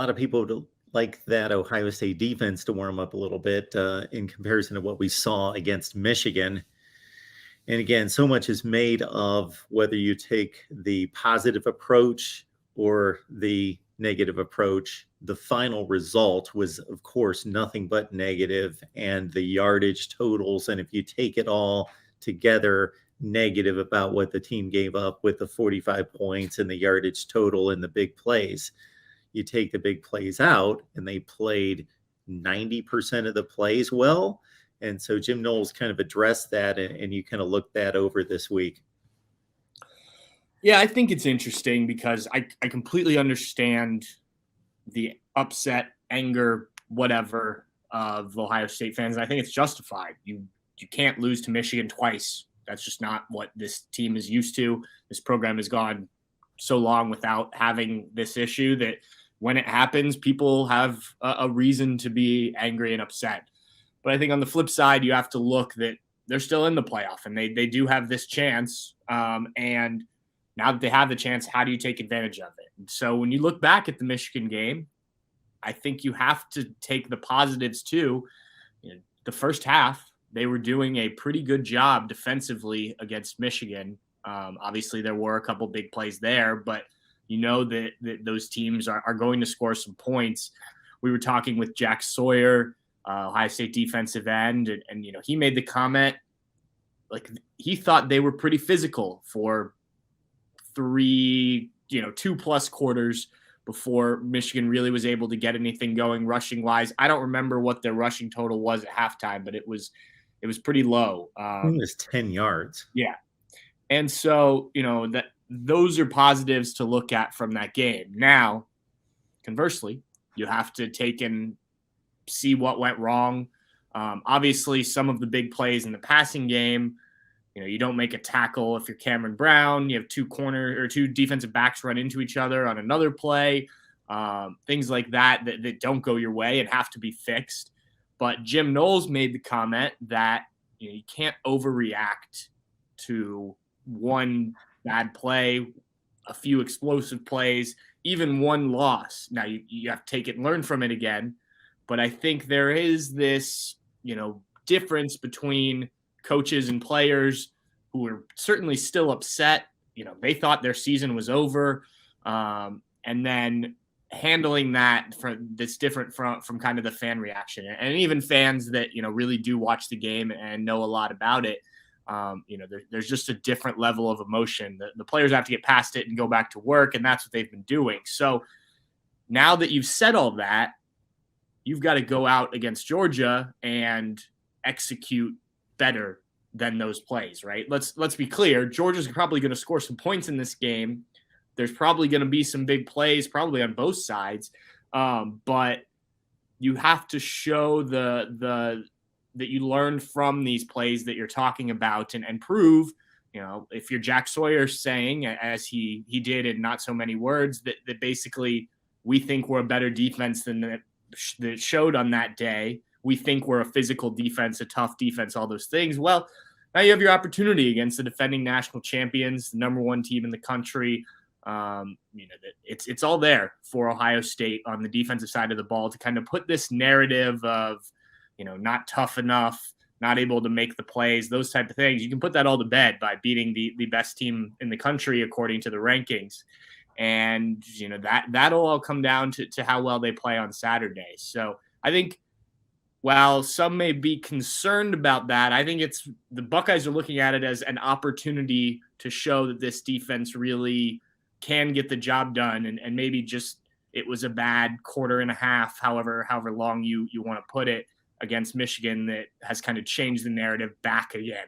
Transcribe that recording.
lot of people like that Ohio State defense to warm up a little bit in comparison to what we saw against Michigan. And again, so much is made of whether you take the positive approach or the negative approach. The final result was, of course, nothing but negative, and the yardage totals. And if you take it all together, negative about what the team gave up with the 45 points and the yardage total and the big plays. You take the big plays out, and they played 90% of the plays well. And so Jim Knowles kind of addressed that, and you kind of looked that over this week. Yeah, I think it's interesting because I completely understand the upset, anger, whatever of Ohio State fans. And I think it's justified. You can't lose to Michigan twice. That's just not what this team is used to. This program has gone so long without having this issue that when it happens, people have a reason to be angry and upset. But I think on the flip side, you have to look that they're still in the playoff and they do have this chance. And now that they have the chance, how do you take advantage of it? And so when you look back at the Michigan game, I think you have to take the positives too. You know, the first half, they were doing a pretty good job defensively against Michigan. Obviously, there were a couple big plays there, but you know that those teams are going to score some points. We were talking with Jack Sawyer, Ohio State defensive end, and you know, he made the comment like he thought they were pretty physical for 2+ quarters before Michigan really was able to get anything going rushing wise. I don't remember what their rushing total was at halftime, but it was pretty low. It was 10 yards. Yeah. And so, you know, that those are positives to look at from that game. Now, conversely, you have to take and see what went wrong. Obviously, some of the big plays in the passing game, you know, you don't make a tackle if you're Cameron Brown. You have two defensive backs run into each other on another play. Things like that don't go your way and have to be fixed. But Jim Knowles made the comment that you can't overreact to one bad play, a few explosive plays, even one loss. Now you have to take it and learn from it again. But I think there is this, difference between coaches and players who are certainly still upset. They thought their season was over. And then handling that that's different from kind of the fan reaction, and even fans that, really do watch the game and know a lot about it. There's just a different level of emotion. The players have to get past it and go back to work, and that's what they've been doing. So now that you've said all that, you've got to go out against Georgia and execute better than those plays, right? Let's be clear. Georgia's probably going to score some points in this game. There's probably going to be some big plays, probably on both sides. But you have to show that you learned from these plays that you're talking about and prove, if you're Jack Sawyer saying, as he did in not so many words, that basically we think we're a better defense than that showed on that day. We think we're a physical defense, a tough defense, all those things. Well, now you have your opportunity against the defending national champions, the number one team in the country. It's all there for Ohio State on the defensive side of the ball to kind of put this narrative of, not tough enough, not able to make the plays, those type of things. You can put that all to bed by beating the best team in the country according to the rankings. And, that'll all come down to how well they play on Saturday. So I think while some may be concerned about that, I think the Buckeyes are looking at it as an opportunity to show that this defense really can get the job done. And maybe just it was a bad quarter and a half, however long you want to put it, against Michigan that has kind of changed the narrative back again.